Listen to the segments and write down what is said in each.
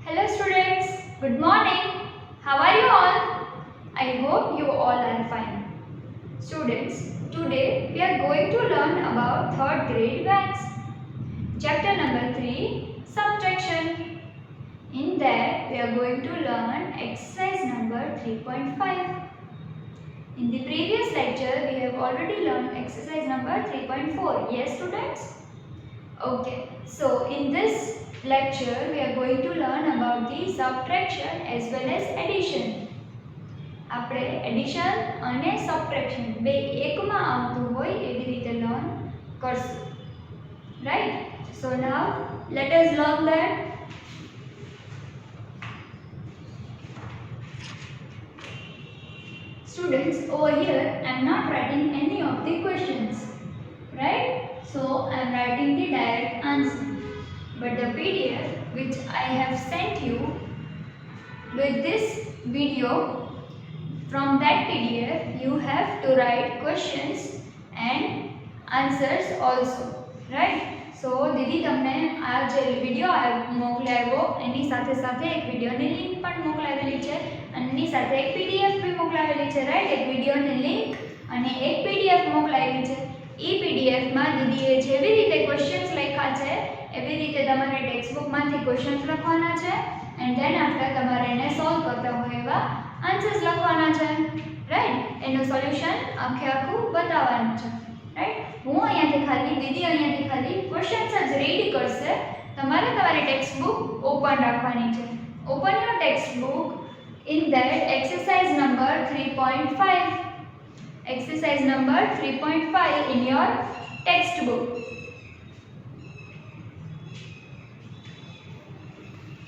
Hello students, good morning. How are you all? I hope you all are fine. Students, today we are going to learn about third grade maths. Chapter number 3, subtraction. In that we are going to learn exercise number 3.5. In the previous lecture we have already learned exercise number 3.4. Yes students? Okay, so in this lecture we are going to learn about the subtraction as well as addition. આપણે addition અને subtraction બે એકમાં આવતું હોય એવી રીતે learn કરશું. Right, so now let us learn that. Students, over here I am not writing any of the questions, right? So I am writing the direct answer, but the PDF which I have sent you with this video, from that PDF you have to write questions and answers also, right? So દીદી તમને આ જે video મોકલાવ્યો એની સાથે સાથે એક વિડિયોની link પણ મોકલાવેલી છે અને એની સાથે એક PDF भी મોકલાવેલી છે, રાઈટ? એક વિડિયોની લિંક અને એક PDF મોકલાવી છે. ई PDF માં દીદીએ જેવી રીતે ક્વેશ્ચન્સ લખ્યા છે એવી રીતે તમારે ટેક્સ્ટ બુક માંથી ક્વેશ્ચન્સ લખવાના છે એન્ડ ધેન આફ્ટર તમારે એને સોલ્વ કરતા હોય એવા આન્સર્સ લખવાના છે, રાઈટ? એનું સોલ્યુશન આખું બતાવવાનું છે, રાઈટ? હું અહીંયાથી ખાલી દીદી અહીંયાથી ખાલી ક્વેશ્ચન્સ જ રીડ કરશે. તમારે તમારી ટેક્સ્ટ બુક ઓપન રાખવાની છે. Open your text book in that exercise number 3.5. Exercise number 3.5 in your textbook.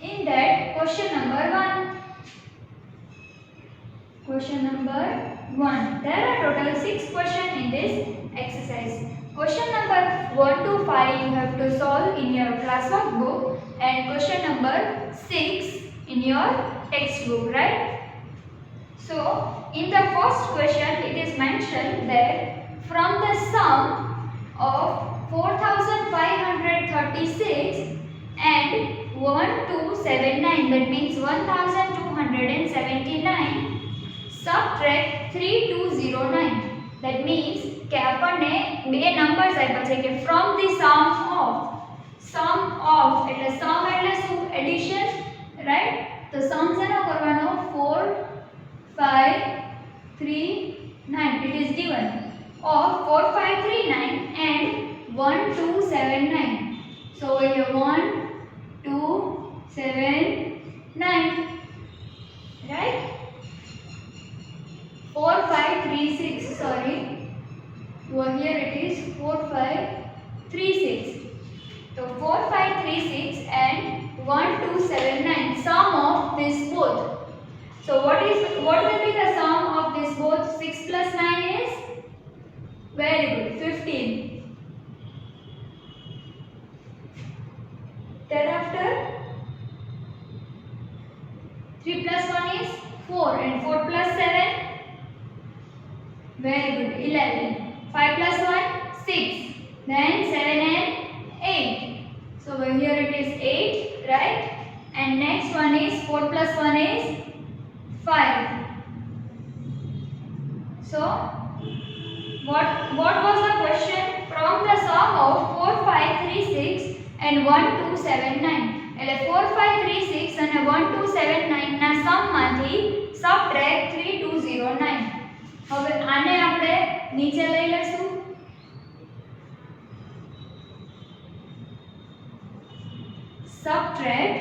In that question number 1. Question number 1. There are total 6 questions in this exercise. Question number 1 to 5 you have to solve in your classwork book and question number 6 in your textbook, right? So in the first question it is mentioned that from the sum of 4536 and 1279, that means 1279, subtract 3209. that means કે આપણને બે numbers આપ્યા છે કે from the sum of એટલે sum એટલે શું? Addition, right? તો sum શેનો કરવાનો? 4 5 3 9, it is given, of 4539 and 1279. so here 1279, right? 4536, sorry, over here it is 4536. so 4536 and 1279, sum of this both. So what will be the sum of this both? 6 plus 9 is? Very good, 15. Thereafter 3 plus 1 is 4 and 4 plus 7? Very good, 11. 5 plus 1? 6. Then 7 and 8. So over here it is 8, right? And next one is 4 plus 1 is 5. So what was the question? From the sum of 4536 and 1279. એટલે 4536 અને 1279 ના સમ માંથી subtract 3209. હવે આને આપણે નીચે લઈ લેશું. સબટ્રેક્ટ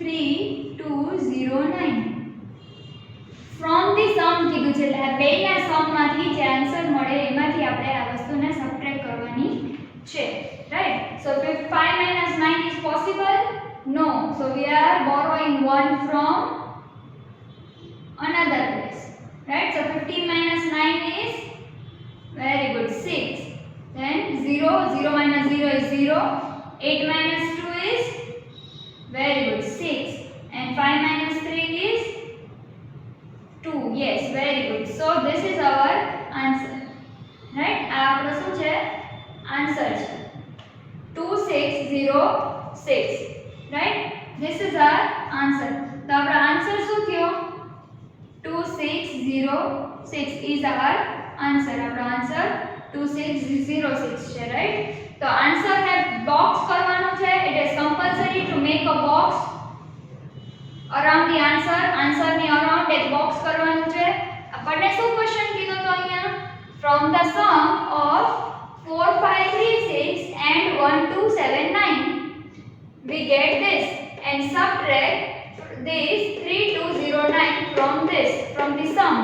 3209 from the sum કીધું છે એટલે આ બેના સમ માંથી જે આન્સર મળે એમાંથી આપણે આ વસ્તુને સબટ્રેક્ટ કરવાની છે, right? so 5 minus 9 is possible? no, so we are borrowing 1 from another place, right? so 15 minus 9 is? very good, 6. then 0 minus 0 is 0. 8 minus 2 is? very good, 6. and 5 minus 3 is? 2. yes, very good. so this is our answer, right? આ આપણો શું છે? Answer છે 2606, right? This is our answer. તો આપણો answer શું થયો? 2606 is our answer. આપણો આન્સર 2606 છે, રાઈટ? તો આન્સર ને બોક્સ કરવાનો છે. It is compulsory to make a box around the answer. Answer ની અરાઉન્ડ એક બોક્સ કરવાનું છે. આપણને શું ક્વેશ્ચન કીધો તો અહીંયા? From the sum of 4536 and 1279 we get this and subtract this 3209 from the sum,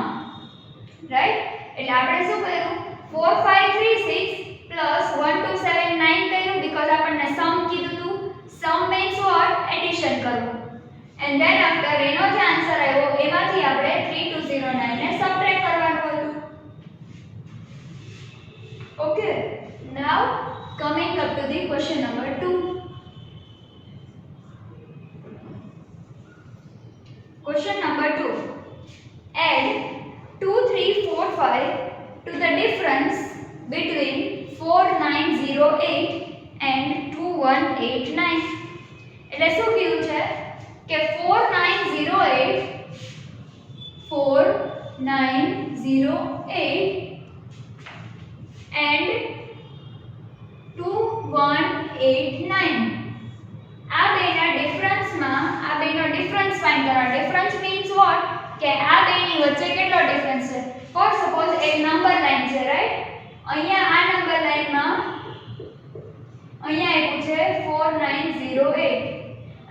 right? એટલે આપણે શું કર્યું? 4536 plus 1279 કર્યું because આપણને sum કીધું હતું. sum means what? addition કરવું. and then after એનો જે આન્સર આવ્યો એમાંથી આપણે 3209 ને સબટ્રેક્ટ કરવાનું હતું. okay, now coming up to the question number 2. Question number 2. Add 2345 to the difference between 4908 and 2189. એટલે શું કીધું છે કે 4908 and 2189 આ બેના ડિફરન્સમાં આ બેનો ડિફરન્સ ફાઇન્ડ કરવાનો. Difference means what? કે આ બેની વચ્ચે કેટલો ડિફરન્સ છે. ફોર સપોઝ એક નંબર લાઈન છે, રાઈટ? અહીંયા આ નંબર લાઈનમાં અહીંયા આપ્યું છે 4908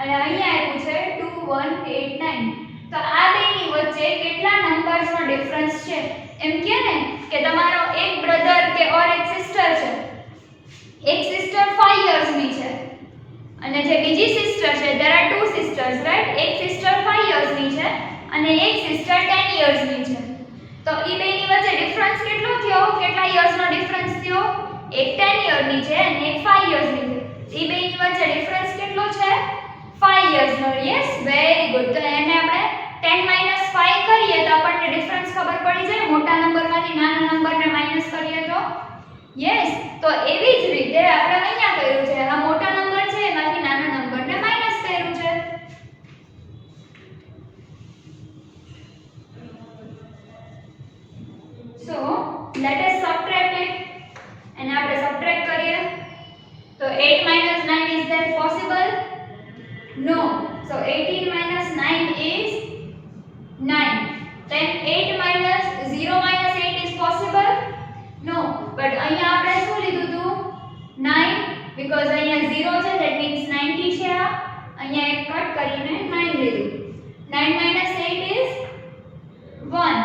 અને અહીંયા આપ્યું છે 2189. તો આ બેની વચ્ચે કેટલા નંબર્સનો ડિફરન્સ છે? એમ કે ને કે તમારો એક બ્રધર કે ઓર એક સિસ્ટર છે. એક સિસ્ટર 5 યર્સની છે અને જે બીજી સિસ્ટર છે, there are two sisters, right? એક સિસ્ટર 5 યર્સની છે અને એક સિસ્ટર 10 યર્સની છે. તો ઈ બેની વચ્ચે ડિફરન્સ કેટલો થયો? કેટલા યર્સનો ડિફરન્સ થયો? એક 10 યરની છે અને એક 5 યર્સની છે. ઈ બેની વચ્ચે ડિફરન્સ કેટલો છે? 5 યર્સનો. Yes, very good. તો એને આપણે 10 - 5 કરીએ તો આપણને ડિફરન્સ ખબર પડી જાય. મોટા નંબરમાંથી નાના નંબરને માઈનસ કરીએ તો યસ. તો એવી જ રીતે આપણે અહીંયા કર્યું છે. આ મોટા નંબર છે એમાંથી નાના નંબરને માઈનસ કર્યું છે. So let us subtract it. અને આપણે સબટ્રેક્ટ કરીએ તો 8 - 9 is that possible? No. So 18 - 9 is 9. Then 8 - 0 - 8 is possible? No. But અહીંયા આપણે શું લીધું હતું? 9 because અહીંયા 0 છે, that means 90 છે. અહીંયા એક કટ કરીને 9 લીધું. 9 - 8 is 1.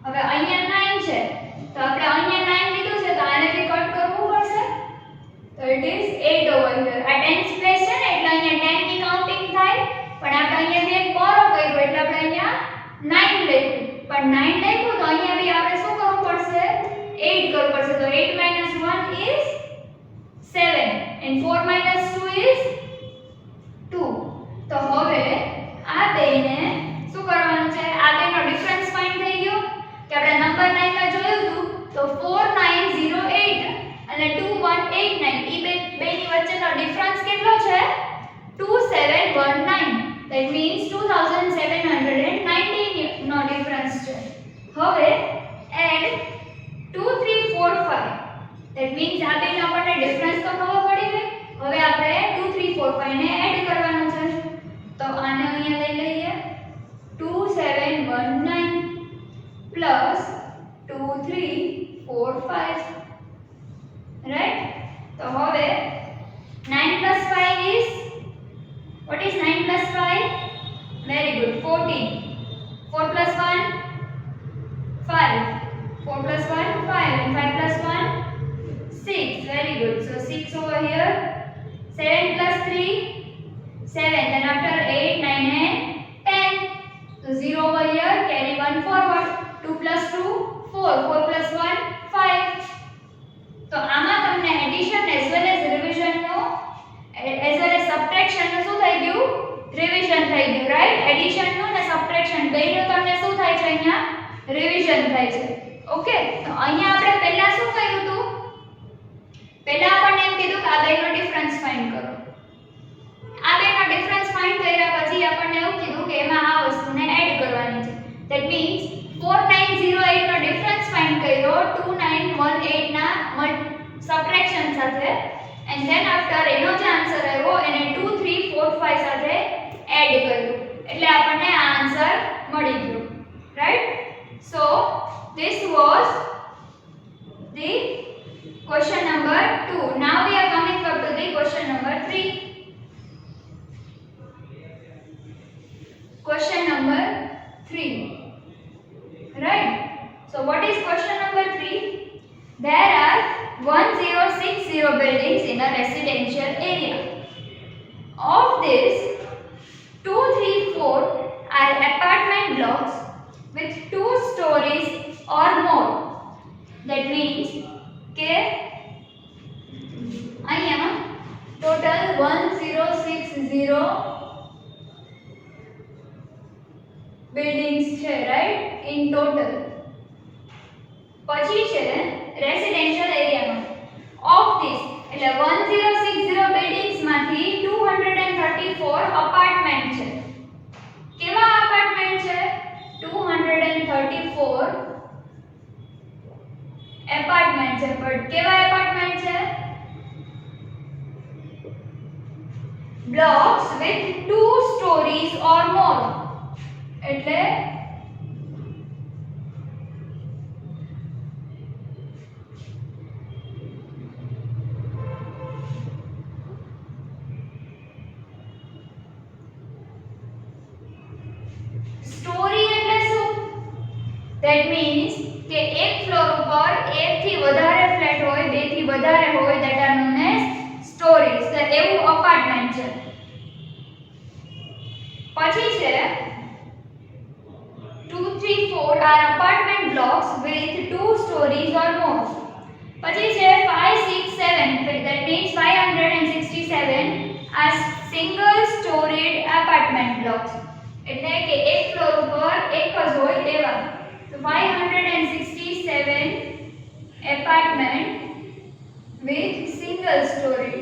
હવે અહીંયા 9 છે તો આપણે અહીંયા 9 લીધું છે તો આનેથી કટ કરવું પડશે. તો it is 8 over here. આ 10th પ્લેસ છે ને એટલે અહીંયા 10 ની કાઉન્ટિંગ થાય, પણ આપણે અહીંયાથી એક બોરો કર્યું એટલે આપણે અહીંયા 9 લખ્યું. પણ 9 લખ્યું તો અહીંયા બી આપણે શું કરવું પડશે? 8 કરવું પડશે. તો 8 - 1 is 7 and 4 - 2 is 2. તો હવે આ બેને શું કરવાનું છે? આ બેનો ડિફરન્સ ફાઇન્ડ થઈ ગયો કે આપણે નંબર 9 માં જોયું હતું તો 4908 અને 2189 ઈ બેની વચ્ચેનો ડિફરન્સ કેટલો છે? 2719. that means 2719 નો ડિફરન્સ છે. હવે એડ 2345. that means આ બેનો આપણને ડિફરન્સ તો ખબર પડી ગઈ. હવે આપણે 2345 ને એડ કરવાનું છે. તો આને અહીંયા લઈ લઈએ. 2719 plus 2345, right? તો હવે 9 plus 5 is, what is 9 plus 5? Very good, 14. 4 plus 1 5. 4 plus 1 5 and 5 plus 1 6. Very good. So 6 over here. 7 plus 3 7. Then after 8 9 and 10. So 0 over here, carry 1 forward. 2 plus 2 4. 4 plus 1 5. તો આમાં તમને addition as well as revision નો as well as subtraction નું શું થઈ ગયું? Revision થઈ ગયું, રાઈટ? એડિશન નું ને સબટ્રેક્શન બેયનું તમને શું થાય છે? અહીંયા રિવિઝન થાય છે. ઓકે, તો અહીંયા આપણે પહેલા શું કર્યું હતું? પહેલા આપણને એમ કીધું કે આ બેનો ડિફરન્સ ફાઇન્ડ કરો. આ બેનો ડિફરન્સ ફાઇન્ડ કર્યા પછી આપણને એવું કીધું કે એમાં આ વસ્તુને એડ કરવાની છે. ધેટ મીન્સ 4908 નો ડિફરન્સ ફાઇન્ડ કર્યો 2918 ના સબટ્રેક્શન સાથે એન્ડ ધેન આફ્ટર એનો જે આન્સર આવ્યો એને 2 3 4 5 સાથે એડ કર્યું એટલે આપણને આ આન્સર મળી ગયો. Right? So this was the question number 2. Now we are coming up to the question number 3. Question number 3. Right? So what is question number 3? There are 1060 buildings in a residential area. Of this, 2, 3, 4 are apartment blocks with 2 stories or more. That means કે અહીંયા total 1060 buildings છે, right? In total. પછી છે residential એરિયામાં of this એટલે 1060 buildings માંથી 234 apartment છે. કેવા અપાર્ટમેન્ટ છે? 234 એપાર્ટમેન્ટ છે. બટ કેવા એપાર્ટમેન્ટ છે? blocks with 2 stories or more. એટલે સ્ટોરી એટલે શું? ધેટ મીન્સ કે એક ફ્લોર ઉપર એક થી વધારે ફ્લેટ હોય, બે થી વધારે હોય, that are known as stories. તો એવું અપાર્ટમેન્ટ છે. પછી છે 2 3 4 are apartment blocks with 2 stories or more. પછી છે 5 6 7 that means 567 are single storied apartment blocks. એટલે કે એક ફ્લોર ઉપર એક જ હોય એવા. તો 567 apartment with single story.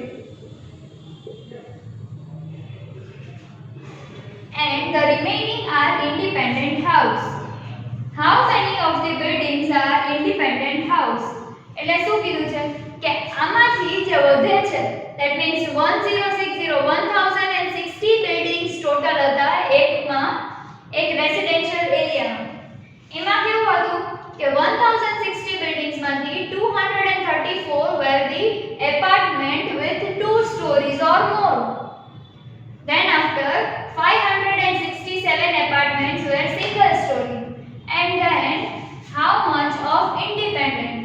And the remaining are independent house. How many of the buildings are independent house? એટલે શું કીધું છે કે આમાંથી જે વધે છે that means 1060 buildings total હતા એકમાં એક રેસિડેન્શિયલ એરિયામાં. એમાં કેવું હતું કે 1060 buildings માંથી 234 were the apartment with 2 stories or more. Then after 567 apartments were single story. And then how much of independent?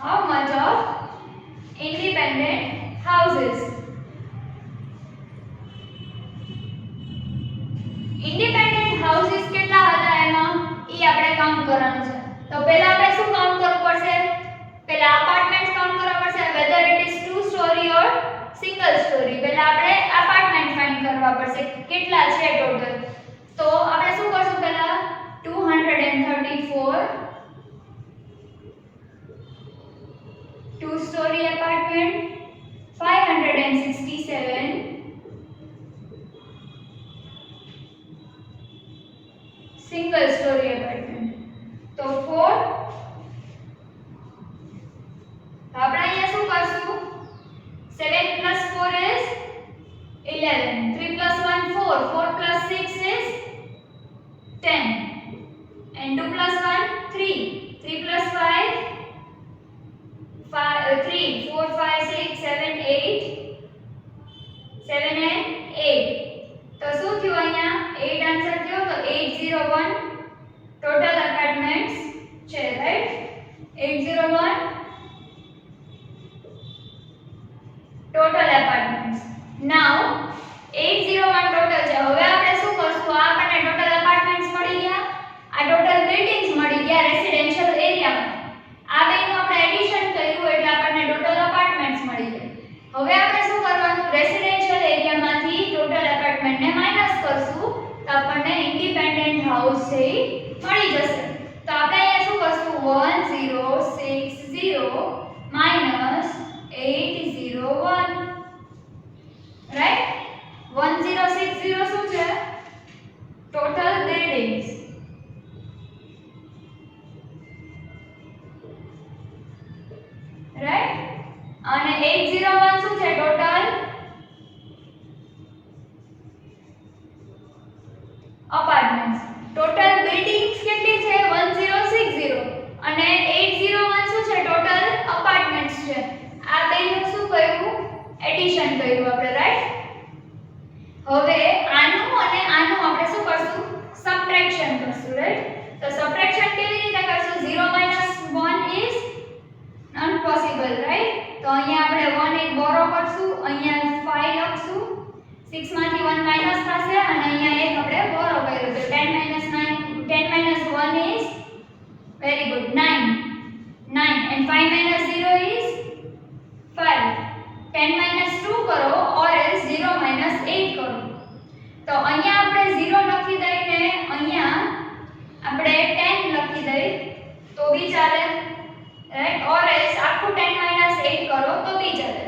How much of independent houses? Independent houses કેટલા હતા એમાં ઈ આપણે કાઉન્ટ કરવાનું છે. તો પહેલા આપણે શું કાઉન્ટ કરવું પડશે? પહેલા અપાર્ટમેન્ટ્સ કાઉન્ટ કરવા પડશે whether it is 2 story or single story. પહેલા આપણે અપાર્ટમેન્ટ ફાઇન્ડ કરવા પડશે કેટલા છે ટોટલ. તો આપણે શું કરશું? પહેલા 234 2 story apartment, 567 single story apartment. તો 4 તો આપણે અહીંયા શું કરશું? 7 plus 4 is 11, 3 plus 1 4, 4 plus 6 is 10, and 2 plus 1 3, 3 plus 5 3 4 5 6 7 8 7 and 8. તો શું થયું અહીંયા 8 આન્સર થયો. તો 801 ટોટલ અપાર્ટમેન્ટ્સ છે, right? 801 total apartments. Now 801 total છે. હવે આપણે શું કરશું? આ આપણને ટોટલ અપાર્ટમેન્ટ્સ મળી ગયા, આ ટોટલ બિલ્ડિંગ્સ મળી ગયા રેસિડેન્શિયલ એરિયામાં. આ બેનું આપણે એડિશન કર્યું એટલે આપણને ટોટલ અપાર્ટમેન્ટ્સ મળી ગયા. હવે આપણે શું કરવાનું? રેસિડેન્શિયલ એરિયામાંથી ટોટલ અપાર્ટમેન્ટને કરશું તો આપણને ઇન્ડિપેન્ડન્ટ હાઉસ છે મળી જશે. તો આપણે અહીંયા કરશું 1060 minus 801, રાઈટ. 1060 શું છે? Total buildings, right. અને 801 શું છે? Total apartments. ટોટલ બિલ્ડિંગ્સ કેટલી છે? 1060 અને 801 શું છે? ટોટલ અપાર્ટમેન્ટ્સ છે. આ બેનું શું કર્યું? એડિશન કર્યું આપણે, રાઈટ. હવે આનું અને આનું આપણે શું કરશું? સબટ્રેક્શન કરશું, રાઈટ. તો સબટ્રેક્શન કેવી રીતે કરશું? 0 1 is impossible, right? તો અહીંયા આપણે 1 એક બોરો કરશું, અહીંયા 5 લખશું, 6 માંથી 1 માઈનસ થશે અને અહીંયા એક આપણે બોરો કર્યો તો 10 1 is very good 9 and 5 minus 0 is 5. 10 2 કરો or else 0 8 કરો. તો અહીંયા આપણે 0 લખી દઈને અહીંયા આપણે 10 લખી દઈ તો બી ચાલે, right? Or else આખું 10 8 કરો તો બી ચાલે.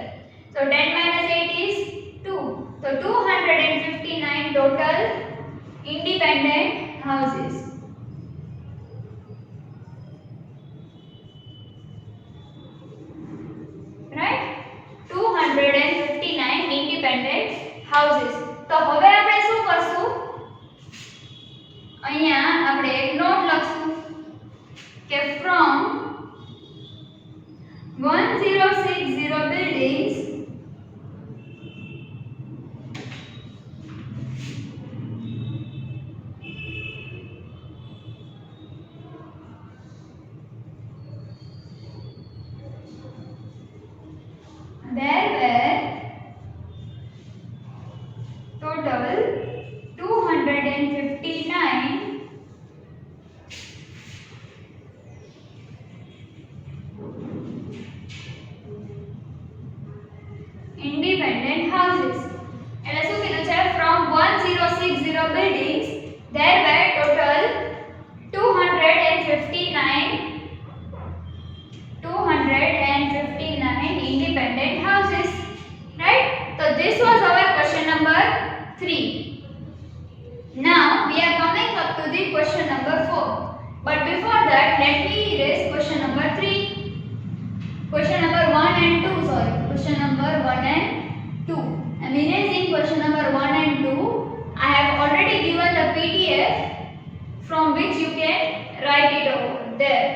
So 10 8 is 2. So 259 total independent houses. Right? 259 independent houses. તો હવે આપણે શું કરશું? અહીંયા આપણે એક નોટ લખશું કે from 1060 buildings there were total 259 independent houses. એટલે શું કીધું છે? from 1060 buildings there were total 259 independent houses, right? So this was our question number 3. Now we are coming up to the question number 4, but before that let me erase question number 3. Question number 1 and 2, sorry, question number 1 and 2. I'm erasing question number 1 and 2. I have already given the PDF from which you can write it over there.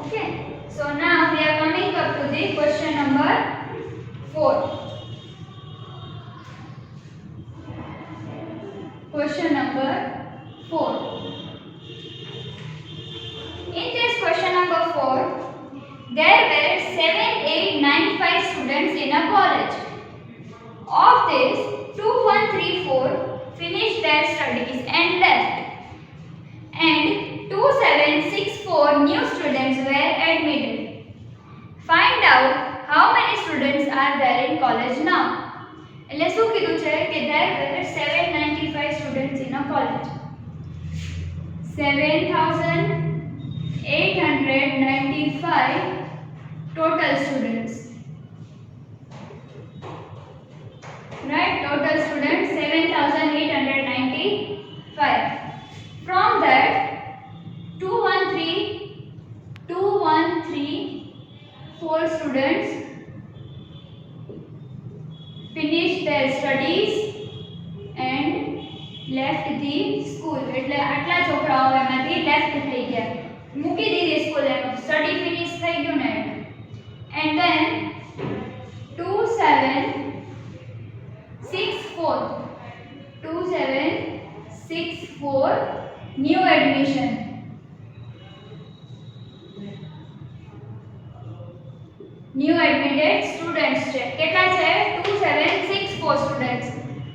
Okay, so now we are coming up to the question number 4. Question number 4. In this question number 4, there were 7895 students in a college. Of this, 2134 finished their studies and left, and 2764 new students were admitted. Find out how many students are there in college now. એટલે શું કીધું છે કે there were 795 students in a college. 7895 total students. Right? Total students 7895. From that 213 students finished their studies and left the school. એટલે આટલા છોકરાઓ એમાંથી left થઈ ગયા, મૂકી દીધી સ્કૂલ, એમ સ્ટડી ફિનિશ થઈ ગયું ને. And then 2764 new admission. New admitted students છે. કેટલા છે? 2764 સ્ટુડન્ટ્સ.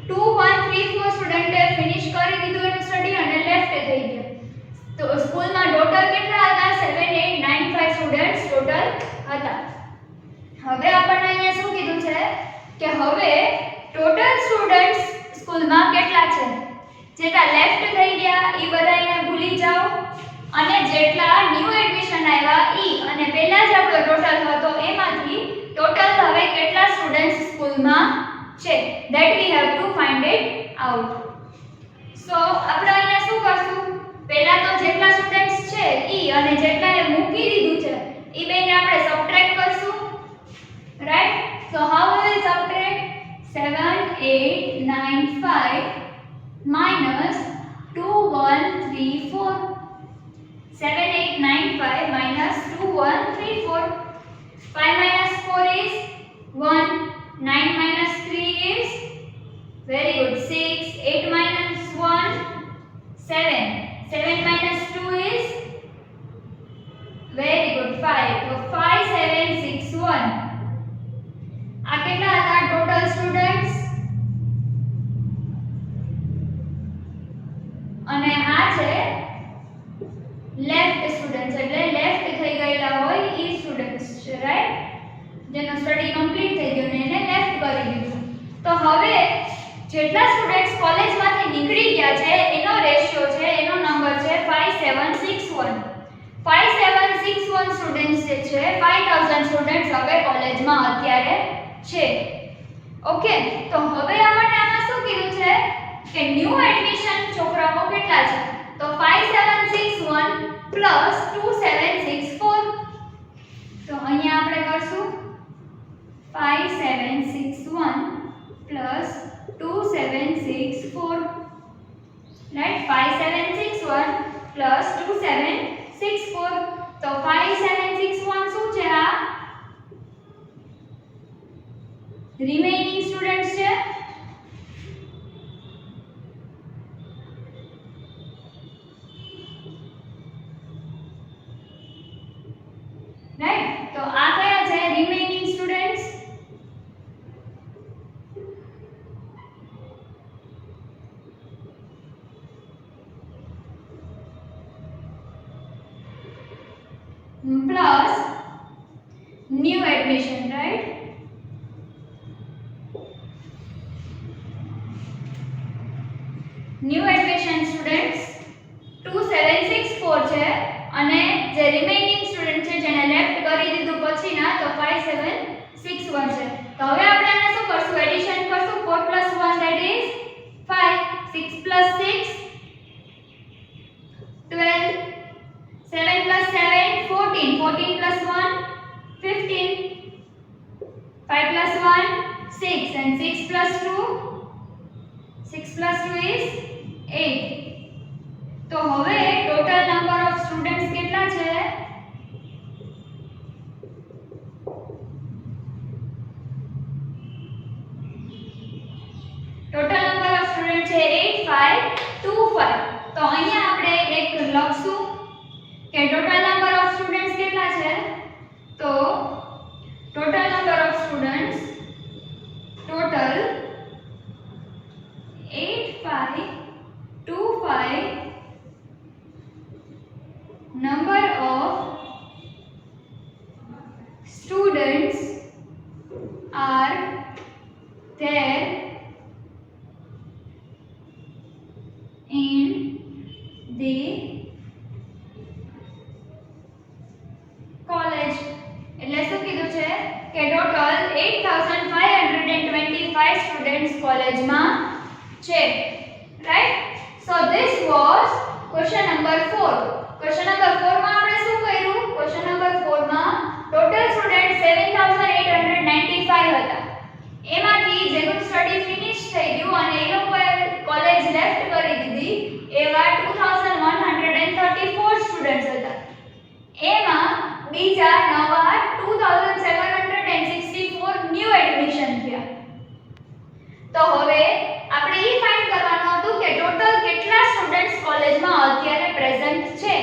2134 સ્ટુડન્ટે ફિનિશ કરી દીધું એનું સ્ટડી અને લેફ્ટ થઈ ગયા. તો સ્કૂલમાં ટોટલ કેટલા હતા? 7895 સ્ટુડન્ટ્સ ટોટલ હતા. હવે આપણને અહીંયા શું કીધું છે કે હવે ટોટલ સ્ટુડન્ટ્સ સ્કૂલમાં કેટલા છે? જેટલા લેફ્ટ થઈ ગયા ઈ બધાને ભૂલી જાઓ અને જેટલા ન્યુ એડમિશન આવ્યા ઈ અને પહેલા જ આપણો ટોટલ હતો એમાંથી ટોટલ હવે કેટલા સ્ટુડન્ટ્સ સ્કૂલમાં છે that we have to find it out. સો આપણે અહીંયા શું કરશું? પહેલા તો જેટલા સ્ટુડન્ટ્સ છે ઈ અને જેટલાએ મૂકી દીધું છે ઈ બેને આપણે સબટ્રેક્ટ કરશું. Right? So how we will subtract 7895 minus 2134. 7895 minus 2134. 5 minus 4 is 1. 9 minus 3 is very good 6. 8 minus 1 7. 7 minus 2 is very good 5. So 5761. આ કેટલા હતા ટોટલ સ્ટુડન્ટ્સ? અને આ છે લેફ્ટ સ્ટુડન્ટ્સ એટલે લેફ્ટ થઈ ગયેલા હોય ઈ સ્ટુડન્ટ્સ છે. રાઈટ? જેનો સ્ટડી કમ્પ્લીટ થઈ ગયો ને એને લેફ્ટ કરી દીધું. તો હવે જેટલા સ્ટુડન્ટ્સ કોલેજમાંથી નીકળી ગયા છે એનો રેશિયો છે, એનો નંબર છે 5761. 5761 સ્ટુડન્ટ્સ જે છે 5000 સ્ટુડન્ટ્સ હવે કોલેજમાં અત્યારે છે. ઓકે, તો હવે આપણને આમાં શું કીધું છે કે ન્યુ એડમિશન છોકરાઓ કેટલા છે? તો 5761 પ્લસ 2764. તો અહીંયા આપણે કરશું 5761 પ્લસ 2764. રાઈટ? 5761 પ્લસ 2764. તો 5761 શું છે? આ રિમેઇનિંગ સ્ટુડન્ટ્સ છે. રાઈટ? તો આ કયા છે? Remaining students. Plus new admission. Right? New admission students 2764 છે અને જે રિમેઇનિંગ સ્ટુડન્ટ છે જેને લેફ્ટ કરી દીધું પછીના તો 5761 છે. તો હવે આપણે આને શું કરશું? એડિશન કરશું. 4 + 1 that is 5. 6 + 6 12. 7 + 7 14. 14 + 1 15. 5 + 1 6 and 6 + 2 6 + 2 is 8. તો હવે ટોટલ નંબર ઓફ સ્ટુડન્ટ્સ કેટલા છે? ટોટલ નંબર ઓફ સ્ટુડન્ટ છે 8525. તો અહીંયા આપણે એક લખશું કે ટોટલ નંબર ઓફ સ્ટુડન્ટ્સ કેટલા છે? તો total number of students total 8525 number of students are there in the college. એટલે શું કીધું છે કે ટોટલ 8525 સ્ટુડન્ટ્સ કોલેજમાં છે. Right? So this was question number 4. Question number 4 માં આપણે શું કર્યું? ક્વેશ્ચન નંબર 4 માં ટોટલ સ્ટુડન્ટ 7895 હતા. એમાંથી જેનું સ્ટડી ફિનિશ થઈ ગયું અને એ લોકોએ કોલેજ લેફ્ટ કરી દીધી એવા 2134 સ્ટુડન્ટ્સ હતા. એમાં બીજા નવા 2764 ન્યુ એડમિશન થયા. તો હવે આપણે એ ફાઇન્ડ કરવાનું હતું કે ટોટલ કેટલા સ્ટુડન્ટ્સ કોલેજમાં અત્યારે પ્રેઝન્ટ છે.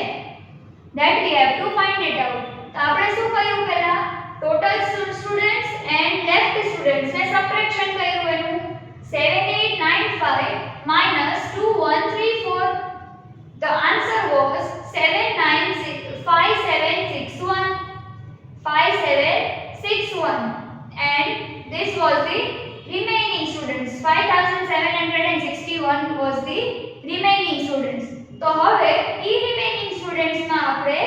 that we have to find it out. તો આપણે શું કર્યું? પહેલા total one, and this was the remaining students. 5761 was the remaining students. તો હવે ઈ remaining students માં આપણે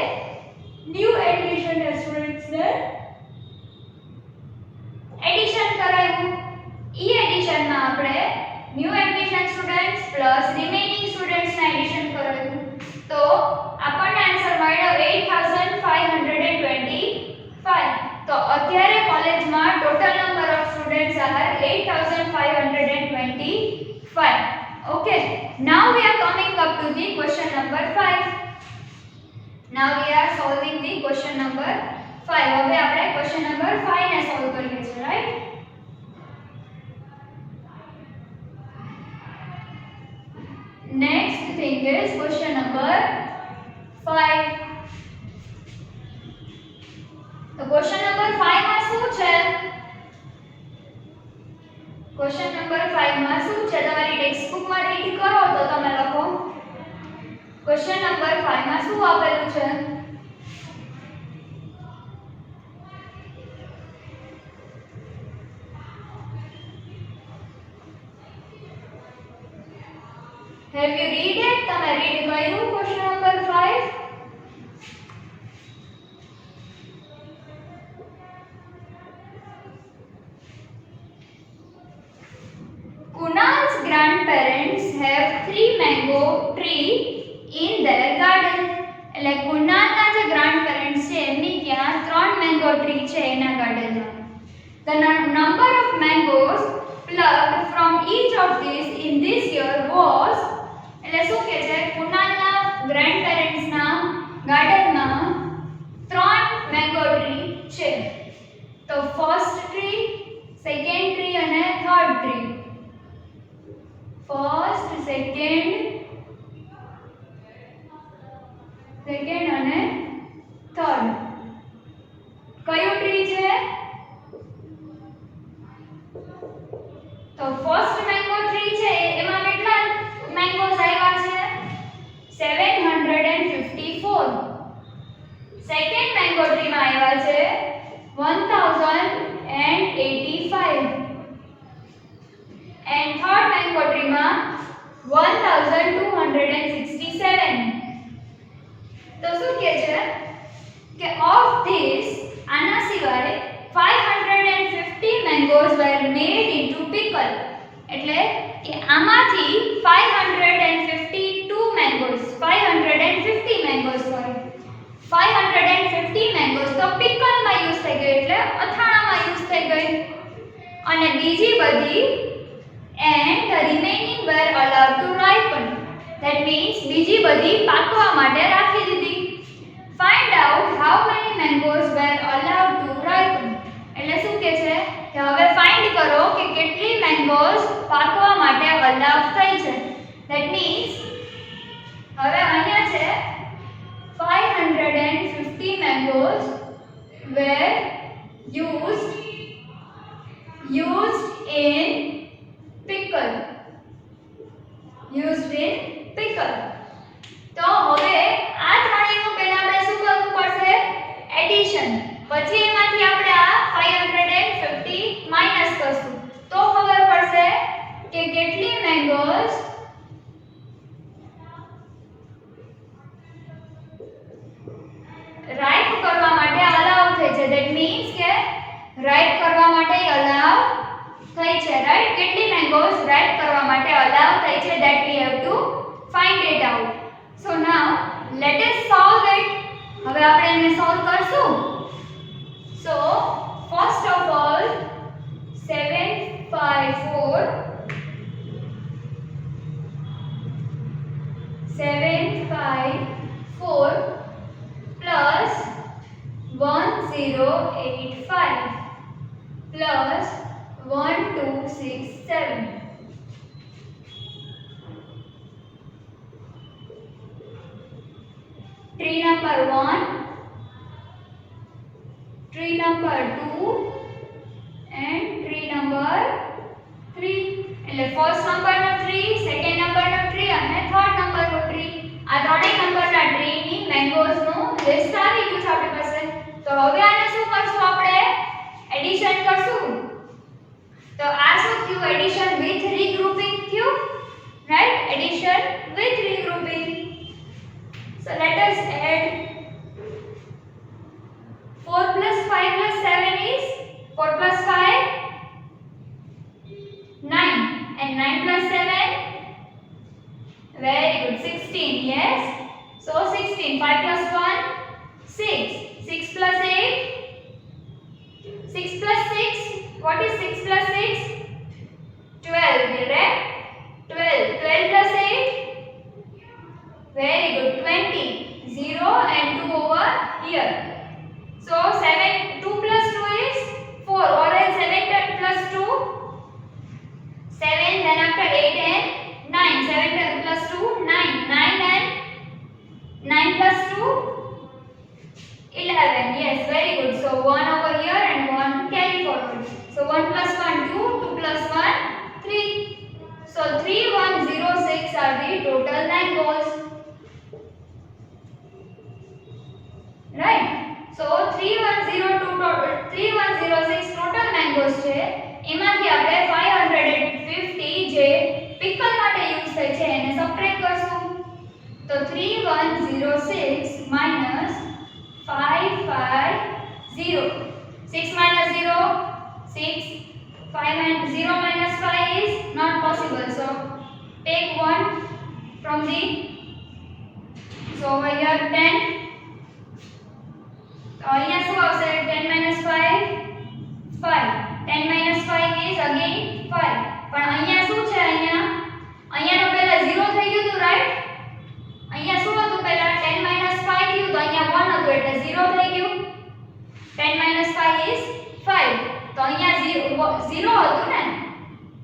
new admission students ને એડિશન કરાવ્યું. ઈ એડિશન માં આપણે new admission students plus remaining students ના એડિશન કરાવ્યું. તો આપણને આન્સર મળ્યો 8525. તો અત્યારે કોલેજમાં total number of students are 8525. Okay, now we are coming up to the question number 5. Now we are solving the question number 5. હવે આપણે question number 5 ને સોલ્વ કરીએ છીએ, right? Next thing is question number 5. તો question number 5 માં શું છે? question number 5 માં શું છે? તમારી ટેક્સ્ટ બુક માં રીડ કરો તો તમે લખો. question number 5 માં શું આપેલું છે? Have you read it? તમે રીડ કર્યું question number 5? Kunal's grandparents have 3 mango tree in their garden. એટલે કુનાલના જે grandparents છે એમની ત્યાં 3 mango tree છે એના ગાર્ડનમાં. The number of mangoes plucked from each of these in this year was, એટલે શું કહે છે, કુનાલના grandparents ના ગાર્ડનમાં 3 mango tree છે. તો first tree, second tree અને third tree. first, second અને third. કયું ટ્રી છે? તો ફર્સ્ટ મેંગો ટ્રી છે એમાં કેટલા મેંગોઝ આવ્યા છે? 754. સેકન્ડ મેંગો ટ્રી માં આવ્યા છે 1085. and third mango tree માં 1267. તો શું કહે છે કે of this આના સિવાય 550 mangoes were made into pickle. એટલે કે આમાંથી 552 mangoes 550 mangoes sorry 550 mangoes તો pickle માં યુઝ થઈ ગઈ, એટલે અથાણામાં યુઝ થઈ ગઈ. અને બીજી બધી and the remaining were allowed to ripen. That means બીજી બધી પાકવા માટે રાખી દીધી. Find out how many mangoes were allowed to ripen. એટલે શું કહે છે કે હવે ફાઇન્ડ કરો કે કેટલી મેંગોઝ પાકવા માટે અલાઉ થઈ છે. That means હવે અહીંયા છે 550 mangoes were used in pickle. used in pickle. તો હવે આ ત્રણેયનું પહેલા આપણે શું કરવું પડશે? એડિશન. પછી એમાંથી આપણે આ 550 માઈનસ કરશું તો ખબર પડશે કે કેટલી મેંગોઝ રાઈપ કરવા માટે અલાઉ થઈ છે. ધેટ મીન્સ કે રાઈપ કરવા માટે અલાઉ થઈ છે, રાઈટ? કેટલી મેંગોઝ રાઈપ કરવા માટે અલાઉ થઈ છે, that we have to find it out. So now let us solve it. હવે આપણે એને સોલ્વ કરશું. So first of all 754 plus 1085 plus 1267. Tree number 1, tree number 2 and tree number 3. એટલે ફર્સ્ટ નંબરનો ટ્રી, સેકન્ડ નંબરનો ટ્રી અને third નંબરનો tree. આ ત્રણેય નંબરના ટ્રીની મેંગોઝનું લિસ્ટ આવી ગયું છે આપણી પાસે. તો હવે આને શું કરશું આપણે? થયું એડિશન વિથ રીગ્રુપિંગ થયું, right? Addition with regrouping. So let us add 4 plus 5 plus 7 is 4 plus 5 9 and 9 plus 7 very good 16. Yes, so 16. 5 plus 1 6. 6 plus 8 6 plus 6, what is 6 plus 6? 12, correct? 12. 12 plus 8 very good 20. 0 and 2 over here. So 7 2 plus 2 is 4, or else 7 plus 2 7, then after 8 and 9. 7 plus 2 9. 9 and 9 plus 2 11. Yes, very good. So 1 over here and 1 carry forward. So 1 plus 1 2, 2 plus 1 3. So 3106 are the total mangoes. Right? So 3102 total 3106 total mangoes છે. એમાંથી આપણે 550 જે pickle માટે use થાય છે એને subtract કરશું. તો 3106 minus 550. 6 minus 0 6. 5 and 0 minus 5 is not possible. So take 1 from the, so over here 10. તો અહીંયા શું આવશે? 10 minus 5 5. 10 minus 5 is again 5. પણ અહીંયા શું છે? અહીંયા તો પહેલા 0 થઈ ગયું હતું, રાઈટ? અહીંયા શું હતું પહેલા? 10 minus 5 થયું તો અહીંયા 1 હતું એટલે 0 થઈ ગયું. 10 minus 5 is 5. તો અહીંયા 0 હતું ને,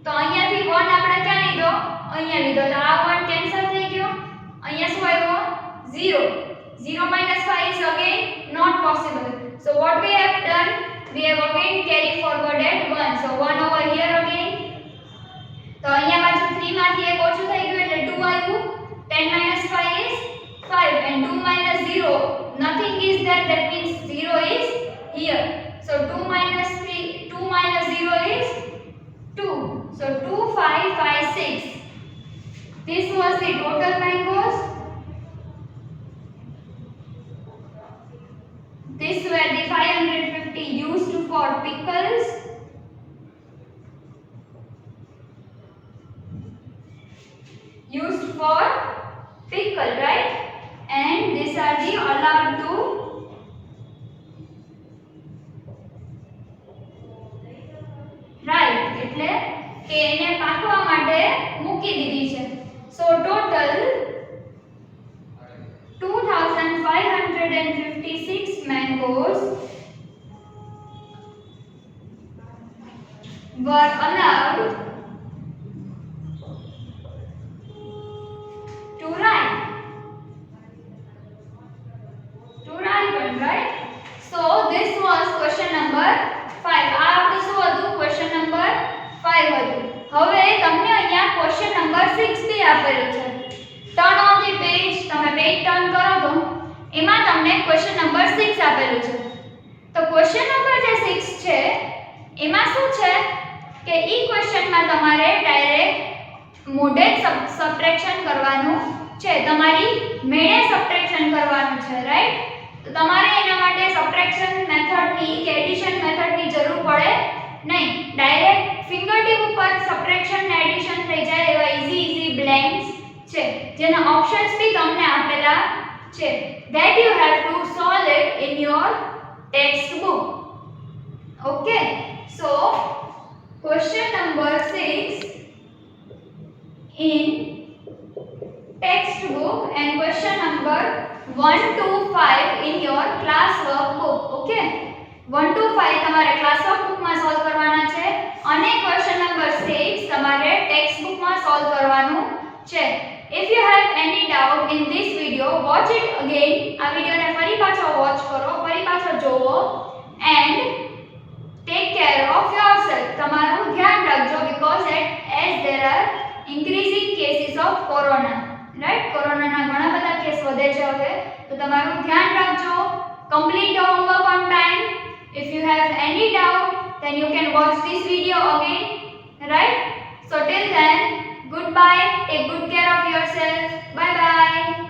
તો અહીંયાથી 1 આપણે ક્યાં લીધો? અહીંયા લીધો, તો આ 1 કેન્સલ થઈ ગયો. અહીંયા શું આવ્યો? 0. 0 minus 5 is again not possible. So what we have done? We have again carry forwarded 1. So 1 over here again. તો અહીંયા પાછું 3 માંથી 1 ઓછું થઈ ગયું એટલે 2 આવ્યું. 10 minus 5 is 5 and 2 minus 0 nothing is there, that means 0 is here. So 2 minus 0 is 2. So 2556. This was the total mangoes. These were the 550 used for pickles. Used for pickle, right? And these are the allowed to right. એટલે કે એને પાકવા માટે મૂકી દીધી છે. So total 2556 mangoes were allowed to ripen, right? So this was question number 5. આ આપણું શું હતું? question number 5 હતું. હવે તમને અહીંયા question number 6 બી આપેલું છે. ટર્ન ઓન ધી પેજ, તમે પેજ ટર્ન કરો તો એમાં તમને question number 6 આપેલું છે. તો question number જે 6 છે એમાં શું છે કે ઈ ક્વેશ્ચનમાં તમારે ડાયરેક્ટ મોડે સબટ્રેક્શન કરવાનું છે, તમારી મેળે સબટ્રેક્શન કરવાનું છે, રાઈટ? તો તમારે એના માટે સબટ્રેક્શન મેથડની કે એડિશન મેથડની જરૂર પડે નહીં. ડાયરેક્ટ ફિંગર ટીપ ઉપર સબટ્રેક્શન ને એડિશન થઈ જાય એવા ઈઝી બ્લેન્ક્સ છે જેના ઓપ્શન્સ બી તમને આપેલા છે. that you have to solve it in your textbook. Okay, so question number 6 in textbook and question number 1 to 5 in your class workbook. Okay, 1 to 5 તમારે class workbook માં સોલ્વ કરવાના છે અને question number 6 તમારે textbook માં solve કરવાનું છે. If you have any doubt in this video, watch it again. આ વિડિયોને ફરી પાછો વોચ કરો, ફરી પાછો જોવો and take care of yourself. તમારું ધ્યાન રાખજો because as there are increasing cases of corona, right? કોરોનાના ઘણા બધા કેસ વધે છે હવે, તો તમારું ધ્યાન રાખજો. Complete your homework on time. If you have any doubt, then you can watch this video again, right? So till then, goodbye, take good care of yourself, bye bye.